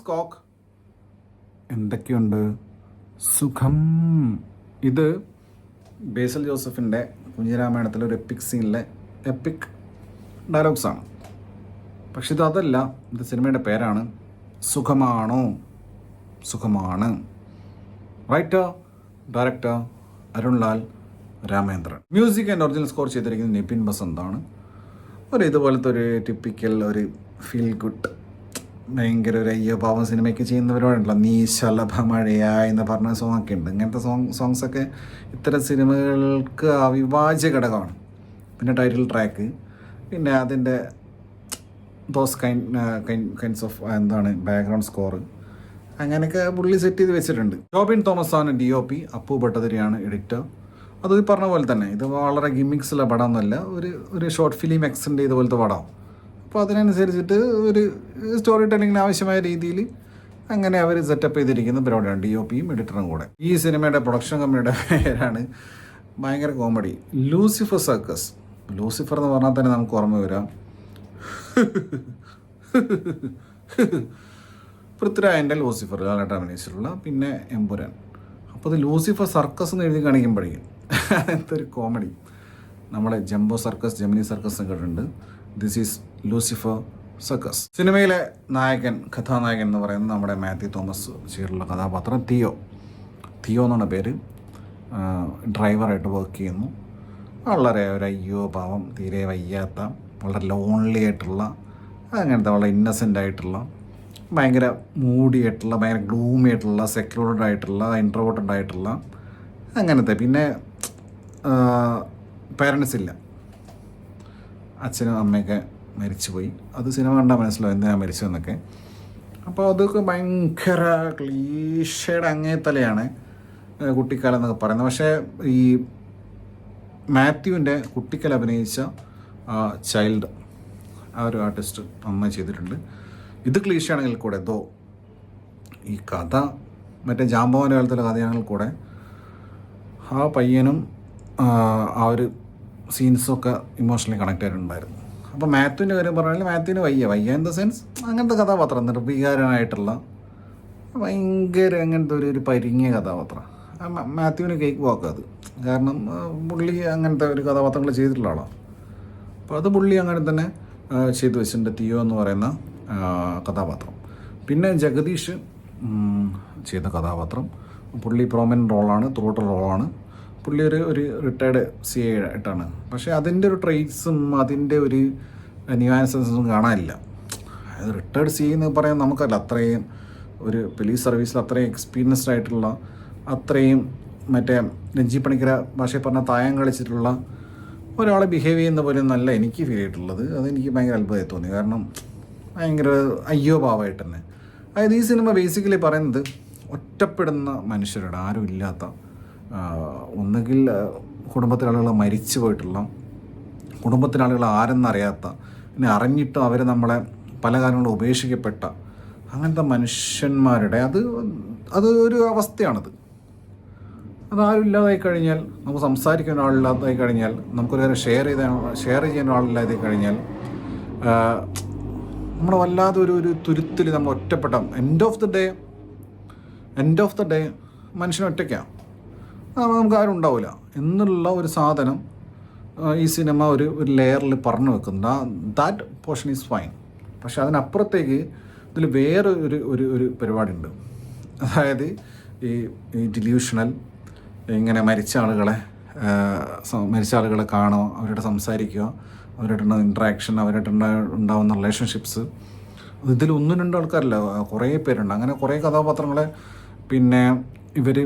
സ്കോക്ക് എന്തൊക്കെയുണ്ട്? സുഖം. ഇത് ബേസിൽ ജോസഫിൻ്റെ കുഞ്ഞിരാമായണത്തിലെ ഒരു എപ്പിക് സീനിലെ എപ്പിക് ഡയലോഗ്സാണ്. പക്ഷെ ഇതല്ല, ഇത് സിനിമയുടെ പേരാണ്. സുഖമാണോ? സുഖമാണ്. Writer director Arunlal Ramendran. Music and original score ചെയ്തിരിക്കുന്നത് നിപിൻ ബസന്താണ്. ഇതുപോലത്തെ ഒരു ടിപ്പിക്കൽ ഒരു ഫീൽ ഗുഡ്, ഭയങ്കര ഒരു അയ്യോ പാവം സിനിമയ്ക്ക് ചെയ്യുന്നവരോടുണ്ടല്ലോ, നീ ശലഭമഴയ എന്ന് പറഞ്ഞ സോങ്ങൊക്കെ ഉണ്ട്. ഇങ്ങനത്തെ സോങ്സൊക്കെ ഇത്തരം സിനിമകൾക്ക് അവിഭാജ്യ ഘടകമാണ്. പിന്നെ ടൈറ്റിൽ ട്രാക്ക്, പിന്നെ അതിൻ്റെ those kinds of background score, അങ്ങനെയൊക്കെ പുള്ളി സെറ്റ് ചെയ്ത് വെച്ചിട്ടുണ്ട്. ടോബിൻ തോമസ് ആണ് DOP, അപ്പു ഭട്ടതിരിയാണ് എഡിറ്റർ. അത് പറഞ്ഞ പോലെ തന്നെ ഇത് വളരെ ഗിമ്മിക്സുള്ള പടമൊന്നുമല്ല, ഒരു ഷോർട്ട് ഫിലിം എക്സ്റ്റെൻഡ് ചെയ്ത പടം. അപ്പോൾ അതിനനുസരിച്ചിട്ട് ഒരു സ്റ്റോറി ടെല്ലിങ്ങിന് ആവശ്യമായ രീതിയിൽ അങ്ങനെ അവർ സെറ്റപ്പ് ചെയ്തിരിക്കുന്ന പരിപാടിയാണ്, DOPയും എഡിറ്ററും കൂടെ. ഈ സിനിമയുടെ പ്രൊഡക്ഷൻ കമ്പനിയുടെ പേരാണ് ഭയങ്കര കോമഡി, ലൂസിഫർ സർക്കസ്. ലൂസിഫർ എന്ന് പറഞ്ഞാൽ തന്നെ നമുക്ക് ഓർമ്മ വരാം പൃഥ്വിരാജിൻ്റെ ലൂസിഫർ കാലഘട്ടം അഭിനയിച്ചിട്ടുള്ള, പിന്നെ എമ്പുരാൻ. അപ്പോൾ അത് ലൂസിഫർ സർക്കസ് എന്ന് എഴുതി കാണിക്കുമ്പോഴേക്കും എന്തൊരു കോമഡി. നമ്മളെ ജംബോ സർക്കസ്, ജെമിനി സർക്കസ് ഒക്കെ ഉണ്ട്. This is Lucifer circus. സിനിമയിലെ കഥാനായകൻ എന്ന് പറയുന്നത് നമ്മുടെ മാത്യു തോമസ് ചെയ്തിട്ടുള്ള കഥാപാത്രം തിയോ എന്നാണ് പേര്. ഡ്രൈവറായിട്ട് വർക്ക് ചെയ്യുന്നു. വളരെ ഒരു അയ്യോ പാവം, തീരെ വയ്യാത്ത, വളരെ ലോൺലി ആയിട്ടുള്ള, അങ്ങനത്തെ വളരെ ഇന്നസെൻ്റ് ആയിട്ടുള്ള, ഭയങ്കര മൂഡി ആയിട്ടുള്ള, ഭയങ്കര ഗ്ലൂമി ആയിട്ടുള്ള, സെക്യൂർഡ് ആയിട്ടുള്ള, ഇൻട്രോവേർട്ടഡ് ആയിട്ടുള്ള അങ്ങനത്തെ. പിന്നെ പേരൻസ് ഇല്ല, അച്ഛനും അമ്മയൊക്കെ മരിച്ചുപോയി. അത് സിനിമ കണ്ടാൽ മനസ്സിലാവും എന്തിനാണ് മരിച്ചതെന്നൊക്കെ. അപ്പോൾ അതൊക്കെ ഭയങ്കര ക്ലീഷയുടെ അങ്ങേത്തലയാണ് കുട്ടിക്കാലം എന്നൊക്കെ പറയുന്നത്. പക്ഷേ ഈ മാത്യുവിൻ്റെ കുട്ടിക്കാലം അഭിനയിച്ച ചൈൽഡ്, ആ ഒരു ആർട്ടിസ്റ്റ് നന്നായി ചെയ്തിട്ടുണ്ട്. ഇത് ക്ലീഷയാണെങ്കിൽ കൂടെ ഈ കഥ മറ്റേ ജാമ്പവാൻ്റെ കാലത്തുള്ള കഥയാണെങ്കിൽ കൂടെ ആ പയ്യനും ആ ഒരു സീൻസൊക്കെ ഇമോഷണലി കണക്ട് ആയിട്ടുണ്ടായിരുന്നു. അപ്പോൾ മാത്യുവിൻ്റെ കാര്യം പറഞ്ഞാൽ മാത്യുവിന് വയ്യ ഇൻ ദ സെൻസ് അങ്ങനത്തെ കഥാപാത്രം, നിർവികാരനായിട്ടുള്ള ഭയങ്കര അങ്ങനത്തെ ഒരു പരിങ്ങിയ കഥാപാത്രം. മാത്യുവിന് കേക്ക് വാക്കുക അത്, കാരണം പുള്ളി അങ്ങനത്തെ ഒരു കഥാപാത്രങ്ങൾ ചെയ്തിട്ടുള്ള ആളാണ്. അപ്പോൾ അത് പുള്ളി അങ്ങനെ തന്നെ ചെയ്തു വെച്ചിട്ടുണ്ട്, തിയോ എന്ന് പറയുന്ന കഥാപാത്രം. പിന്നെ ജഗദീഷ് ചെയ്ത കഥാപാത്രം, പുള്ളി പ്രോമിനൻ്റ് റോളാണ്, ത്രൂട്ടർ റോളാണ്. പുള്ളി ഒരു റിട്ടയർഡ് CA ആയിട്ടാണ്. പക്ഷേ അതിൻ്റെ ഒരു ട്രെയ്റ്റ്സും അതിൻ്റെ ഒരു ന്യൂആൻസസും കാണാനില്ല. അത് റിട്ടയർഡ് CA എന്ന് പറയാൻ നമുക്കല്ല, അത്രയും ഒരു പോലീസ് സർവീസിൽ അത്രയും എക്സ്പീരിയൻസ്ഡ് ആയിട്ടുള്ള, അത്രയും മറ്റേ രഞ്ജി പണിക്കര ഭാഷയിൽ പറഞ്ഞ തായം കളിച്ചിട്ടുള്ള ഒരാളെ ബിഹേവ് ചെയ്യുന്ന പോലെ നല്ല എനിക്ക് ഫീൽ ചെയ്തിട്ടുള്ളത്. അതെനിക്ക് ഭയങ്കര അത്ഭുതമായി തോന്നി. കാരണം ഭയങ്കര അയ്യോ ഭാവമായിട്ട് തന്നെ. അതായത് ഈ സിനിമ ബേസിക്കലി പറയുന്നത് ഒറ്റപ്പെടുന്ന മനുഷ്യരുടെ, ആരും ഇല്ലാത്ത, ഒന്നുകിൽ കുടുംബത്തിലാളുകൾ മരിച്ചു പോയിട്ടുള്ള, കുടുംബത്തിലാളുകൾ ആരെന്നറിയാത്ത, പിന്നെ അറിഞ്ഞിട്ടും അവർ നമ്മളെ പല കാര്യങ്ങളും ഉപേക്ഷിക്കപ്പെട്ട അങ്ങനത്തെ മനുഷ്യന്മാരുടെ അത് ഒരു അവസ്ഥയാണത്. അതാരും ഇല്ലാതായി കഴിഞ്ഞാൽ, നമുക്ക് സംസാരിക്കാൻ ഒരാളില്ലാതായി കഴിഞ്ഞാൽ, നമുക്കൊരു കാര്യം ഷെയർ ചെയ്യാൻ ഒരാളില്ലാതായി കഴിഞ്ഞാൽ നമ്മൾ വല്ലാതെ ഒരു തുരുത്തിൽ നമ്മൾ ഒറ്റപ്പെട്ട എൻഡ് ഓഫ് ദ ഡേ മനുഷ്യൻ ഒറ്റയ്ക്കാണ്, നമുക്ക് ആരും ഉണ്ടാവില്ല എന്നുള്ള ഒരു സാധനം ഈ സിനിമ ഒരു ലെയറിൽ പറഞ്ഞു വെക്കുന്നുണ്ട്. That portion is fine. പക്ഷെ അതിനപ്പുറത്തേക്ക് ഇതിൽ വേറെ ഒരു പരിപാടിയുണ്ട്. അതായത് ഈ ഡിലൂഷണൽ, ഇങ്ങനെ മരിച്ച ആളുകളെ കാണുക, അവരോട് സംസാരിക്കുക, അവരായിട്ടുള്ള ഇൻട്രാക്ഷൻ, അവരായിട്ടുണ്ടാവുന്ന റിലേഷൻഷിപ്സ്, ഇതിൽ 1-2 ആൾക്കാരല്ല, കുറേ പേരുണ്ട്. അങ്ങനെ കുറേ കഥാപാത്രങ്ങളെ പിന്നെ ഇവർ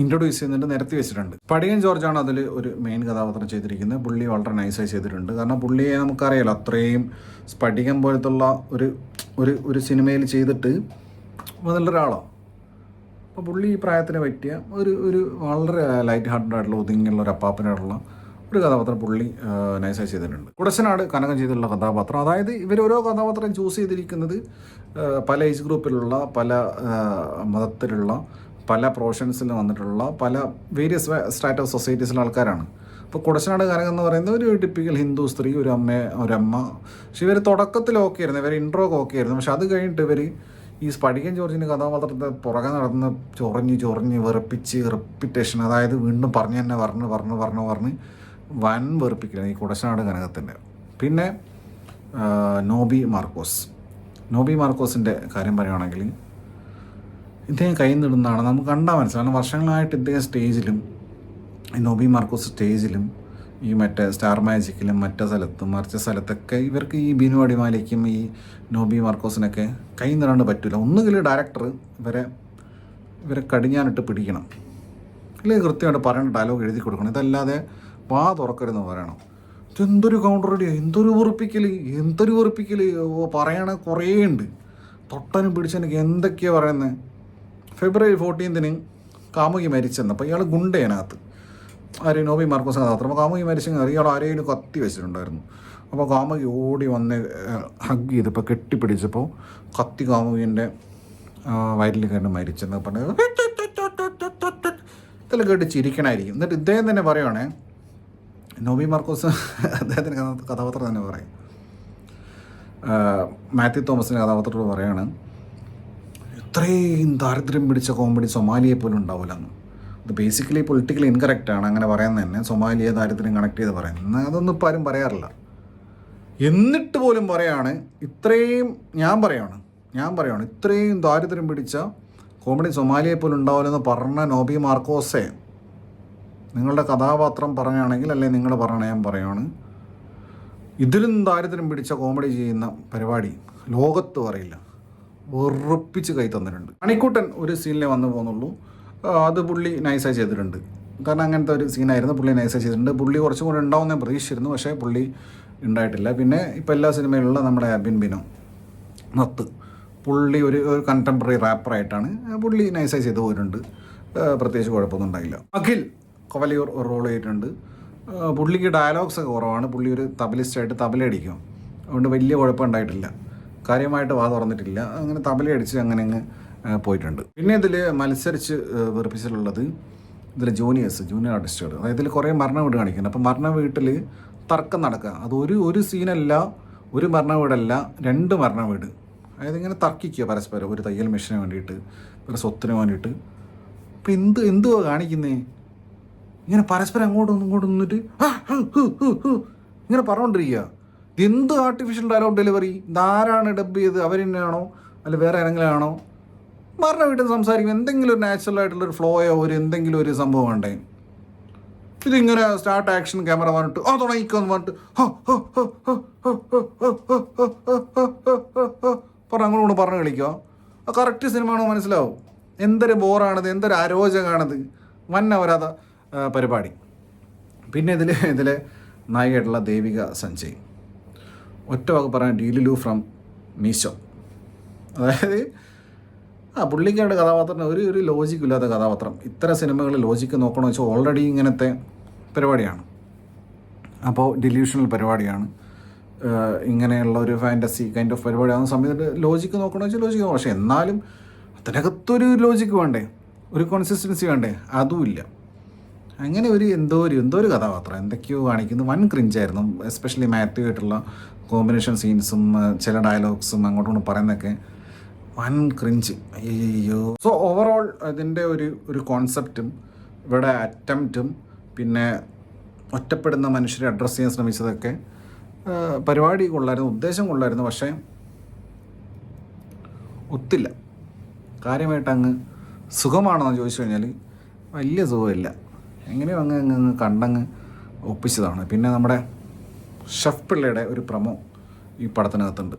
ഇൻട്രൊഡ്യൂസ് ചെയ്യുന്നുണ്ട്, നിരത്തി വെച്ചിട്ടുണ്ട്. പടിയൻ ജോർജാണ് അതിൽ ഒരു മെയിൻ കഥാപാത്രം ചെയ്തിരിക്കുന്നത്. പുള്ളി വളരെ നൈസായി ചെയ്തിട്ടുണ്ട്. കാരണം പുള്ളിയെ നമുക്കറിയാലോ, അത്രയും സ്ഫടികം പോലത്തുള്ള ഒരു സിനിമയിൽ ചെയ്തിട്ട് നല്ലൊരാളാണ്. അപ്പോൾ പുള്ളി ഈ പ്രായത്തിന് പറ്റിയ ഒരു വളരെ ലൈറ്റ് ഹാർട്ടഡ് ആയിട്ടുള്ള, ഒതുങ്ങിയുള്ള ഒരു അപ്പാപ്പനായിട്ടുള്ള ഒരു കഥാപാത്രം പുള്ളി നൈസായി ചെയ്തിട്ടുണ്ട്. കുടശനാട് കനകം ചെയ്തിട്ടുള്ള കഥാപാത്രം, അതായത് ഇവർ ഓരോ കഥാപാത്രം ചൂസ് ചെയ്തിരിക്കുന്നത് പല ഏജ് ഗ്രൂപ്പിലുള്ള, പല മതത്തിലുള്ള, പല പ്രൊഫഷൻസിൽ വന്നിട്ടുള്ള, പല വേരിയസ് സ്ട്രാറ്റ ഓഫ് സൊസൈറ്റീസിലുള്ള ആൾക്കാരാണ്. ഇപ്പോൾ കുടശനാട് കനകം എന്ന് പറയുന്നത് ഒരു ടിപ്പിക്കൽ ഹിന്ദു സ്ത്രീ, ഒരമ്മ. പക്ഷെ ഇവർ തുടക്കത്തിൽ ഓക്കെ ആയിരുന്നു, ഇവർ ഇൻട്രോ ഒക്കെ ആയിരുന്നു. പക്ഷെ അത് കഴിഞ്ഞിട്ട് ഇവർ ഈ സ്ഫടികൻ ജോർജിൻ്റെ കഥാപാത്രത്തെ പുറകെ നടന്ന് ചൊറിഞ്ഞ് വെറുപ്പിച്ച് റിപ്പിറ്റേഷൻ, അതായത് വീണ്ടും പറഞ്ഞ് തന്നെ പറഞ്ഞ് വൻ വെറുപ്പിക്കലാണ് ഈ കുടശനാട് കനകത്തിൻ്റെ. പിന്നെ നോബി മാർക്കോസിൻ്റെ കാര്യം പറയുകയാണെങ്കിൽ ഇദ്ദേഹം കൈ നിടുന്നതാണ് നമുക്ക് കണ്ടാൽ മനസ്സിലാണ്. വർഷങ്ങളായിട്ട് ഇദ്ദേഹം സ്റ്റേജിലും നോബി മാർക്കോസ് സ്റ്റേജിലും ഈ മറ്റേ സ്റ്റാർ മാജിക്കിലും മറിച്ച സ്ഥലത്തൊക്കെ ഇവർക്ക് ഈ ബിനു അടിമാലിക്കും ഈ നോബി മാർക്കോസിനൊക്കെ കൈ നിടാണ്ട് പറ്റില്ല. ഒന്നുകിൽ ഡയറക്ടർ ഇവരെ കടിഞ്ഞാനിട്ട് പിടിക്കണം, അല്ലെങ്കിൽ കൃത്യമായിട്ട് പറയേണ്ട ഡയലോഗ് എഴുതി കൊടുക്കണം. ഇതല്ലാതെ വാ തുറക്കരുതെന്ന് പറയണം. ഇതെന്തൊരു കൗണ്ടർ റെഡിയോ, എന്തൊരു വെറുപ്പിക്കൽ പറയണ കുറേ ഉണ്ട്. തൊട്ടനും പിടിച്ചെനിക്ക് എന്തൊക്കെയാണ് പറയുന്നത്. February 14 കാമുകി മരിച്ചെന്ന്. അപ്പോൾ ഇയാൾ ഗുണ്ടേനകത്ത് ആര് നോബി മാർക്കോസ് കഥാപാത്രം. അപ്പോൾ കാമുകി മരിച്ചെങ്കിൽ ഇയാൾ ആരെയും കത്തി വെച്ചിട്ടുണ്ടായിരുന്നു. അപ്പോൾ കാമുകി ഓടി വന്ന് ഹഗ് ചെയ്തപ്പോൾ കെട്ടിപ്പിടിച്ചപ്പോൾ കത്തി കാമുകിൻ്റെ വയറ്റിൽ കണ്ട് മരിച്ചെന്ന് പറഞ്ഞ് ഇതെല്ലാം കേട്ട് ചിരിക്കണമായിരിക്കും. എന്നിട്ട് ഇദ്ദേഹം തന്നെ പറയുവാണേ, നോബി മാർക്കോസ് അദ്ദേഹത്തിൻ്റെ കഥാപാത്രം തന്നെ പറയും, മാത്യു തോമസിൻ്റെ കഥാപാത്രത്തോട് പറയാണ്, ഇത്രയും ദാരിദ്ര്യം പിടിച്ച കോമഡി സൊമാലിയെ പോലും ഉണ്ടാവില്ലെന്ന്. അത് ബേസിക്കലി പൊളിറ്റിക്കലി ഇൻകറക്റ്റാണ് അങ്ങനെ പറയുന്നത് തന്നെ. സൊമാലിയെ ദാരിദ്ര്യം കണക്ട് ചെയ്ത് പറയുന്നത് അതൊന്നും ഇപ്പോൾ ആരും പറയാറില്ല. എന്നിട്ട് പോലും പറയാണ് ഞാൻ പറയാണ് ഇത്രയും ദാരിദ്ര്യം പിടിച്ച കോമഡി സൊമാലിയെ പോലും ഉണ്ടാവില്ലെന്ന് പറഞ്ഞ നോബി മാർക്കോസെ, നിങ്ങളുടെ കഥാപാത്രം പറഞ്ഞാണെങ്കിൽ അല്ലെങ്കിൽ നിങ്ങൾ പറഞ്ഞ ഞാൻ പറയുകയാണ്, ഇതിലും ദാരിദ്ര്യം പിടിച്ച കോമഡി ചെയ്യുന്ന പരിപാടി ലോകത്ത് പറയില്ല. വെറുപ്പിച്ച് കൈ തന്നിട്ടുണ്ട്. മണിക്കൂട്ടൻ ഒരു സീനിലേ വന്നു പോകുന്നുള്ളൂ. അത് പുള്ളി നൈസായി ചെയ്തിട്ടുണ്ട്. കാരണം അങ്ങനത്തെ ഒരു സീനായിരുന്നു. പുള്ളി നൈസായി ചെയ്തിട്ടുണ്ട്. പുള്ളി കുറച്ചും കൂടെ ഉണ്ടാവും ഞാൻ പ്രതീക്ഷിച്ചിരുന്നു, പക്ഷേ പുള്ളി ഉണ്ടായിട്ടില്ല. പിന്നെ ഇപ്പോൾ എല്ലാ സിനിമയിലുള്ള നമ്മുടെ ബിനോ നത്ത്, പുള്ളി ഒരു കണ്ടംപററി റാപ്പറായിട്ടാണ് പുള്ളി നൈസായി ചെയ്ത് പോയിട്ടുണ്ട്. പ്രത്യേകിച്ച് കുഴപ്പമൊന്നും ഉണ്ടായില്ല. അഖിൽ കൊവലിയൂർ ഒരു റോൾ ചെയ്തിട്ടുണ്ട്. പുള്ളിക്ക് ഡയലോഗ്സ് ഒക്കെ കുറവാണ്. പുള്ളി ഒരു തബലിസ്റ്റായിട്ട് തബലയടിക്കും, അതുകൊണ്ട് വലിയ കുഴപ്പമുണ്ടായിട്ടില്ല. കാര്യമായിട്ട് വാ തുറന്നിട്ടില്ല. അങ്ങനെ തബലയടിച്ച് അങ്ങനെ അങ്ങ് പോയിട്ടുണ്ട്. പിന്നെ ഇതിൽ മത്സരിച്ച് വെറുപ്പിച്ചിട്ടുള്ളത് ഇതിൽ ജൂനിയർ ആർട്ടിസ്റ്റുകൾ. അതായത് ഇതിൽ കുറേ മരണ വീട് കാണിക്കുന്നുണ്ട്. അപ്പോൾ മരണ വീട്ടിൽ തർക്കം നടക്കുക. അത് ഒരു സീനല്ല, ഒരു മരണ വീടല്ല, 2 മരണ വീട്. അതായത് ഇങ്ങനെ തർക്കിക്കുക പരസ്പരം, ഒരു തയ്യൽ മെഷീന് വേണ്ടിയിട്ട്, ഒരു സ്വത്തിന് വേണ്ടിയിട്ട്. അപ്പോൾ എന്തുവാ കാണിക്കുന്നേ? ഇങ്ങനെ പരസ്പരം അങ്ങോട്ടും നിന്നിട്ട് ഇങ്ങനെ പറഞ്ഞുകൊണ്ടിരിക്കുക. എന്ത് ആർട്ടിഫിഷ്യൽ ഡയലോഗ് ഡെലിവറി? ഇതാരാണ് ഡബ് ചെയ്ത്? അവരെന്നാണോ അല്ല വേറെ ആരെങ്കിലും ആണോ? മരണ വീട്ടിൽ സംസാരിക്കും. എന്തെങ്കിലും ഒരു നാച്ചുറൽ ആയിട്ടുള്ളൊരു ഫ്ലോയോ എന്തെങ്കിലും ഒരു സംഭവം വേണ്ടേ? ഇതിങ്ങനെ സ്റ്റാർട്ട് ആക്ഷൻ ക്യാമറ പറഞ്ഞിട്ട് തുടങ്ങിക്കൊന്ന് പറഞ്ഞിട്ട് അങ്ങോട്ട് പറഞ്ഞു കളിക്കുക. കറക്റ്റ് സിനിമ ആണോ മനസ്സിലാവും. എന്തൊരു ബോറാണത്, എന്തൊരു അരോചകമാണത്, വന്നവരാത പരിപാടി. പിന്നെ ഇതിലെ നായികയായിട്ടുള്ള ദേവിക സഞ്ജയ്, ഒറ്റ വാക്ക് പറയാൻ ഡീലിലു ഫ്രം മീശോ. അതായത് പുള്ളിക്കാരുടെ കഥാപാത്രം ഒരു ലോജിക്കില്ലാത്ത കഥാപാത്രം. ഇത്തരം സിനിമകൾ ലോജിക്ക് നോക്കണമെന്ന് വെച്ചാൽ ഓൾറെഡി ഇങ്ങനത്തെ പരിപാടിയാണ്. അപ്പോൾ ഡിലൂഷണൽ പരിപാടിയാണ്. ഇങ്ങനെയുള്ള ഒരു ഫാൻറ്റസി കൈൻഡ് ഓഫ് പരിപാടിയാകുന്ന സമയത്ത് ലോജിക്ക് നോക്കണമെന്ന് വെച്ചാൽ ലോജിക്ക് നോക്കണം. പക്ഷേ എന്നാലും അതിനകത്തൊരു ലോജിക്ക് വേണ്ടേ, ഒരു കോൺസിസ്റ്റൻസി വേണ്ടേ? അതുമില്ല. അങ്ങനെ എന്തോ ഒരു കഥാപാത്രം എന്തൊക്കെയോ കാണിക്കുന്നു. വൻ ക്രിഞ്ചായിരുന്നു. എസ്പെഷ്യലി മാത്യു ആയിട്ടുള്ള കോമ്പിനേഷൻ സീൻസും ചില ഡയലോഗ്സും അങ്ങോട്ടും പറയുന്നതൊക്കെ വൻ ക്രിഞ്ച്. അയ്യോ. സോ ഓവറോൾ ഇതിൻ്റെ ഒരു കോൺസെപ്റ്റും ഇവിടെ അറ്റംപ്റ്റും പിന്നെ ഒറ്റപ്പെടുന്ന മനുഷ്യരെ അഡ്രസ്സ് ചെയ്യാൻ ശ്രമിച്ചതൊക്കെ പരിപാടി കൊള്ളായിരുന്നു, ഉദ്ദേശം കൊള്ളായിരുന്നു. പക്ഷേ ഒത്തില്ല. കാര്യമായിട്ട് അങ്ങ് സുഖമാണെന്ന് ചോദിച്ചു കഴിഞ്ഞാൽ വലിയ സുഖമില്ല. എങ്ങനെയോ അങ്ങ് കണ്ടങ്ങ് ഒപ്പിച്ചതാണ്. പിന്നെ നമ്മുടെ ഷെഫ് പിള്ളയുടെ ഒരു പ്രമോ ഈ പടത്തിനകത്തുണ്ട്.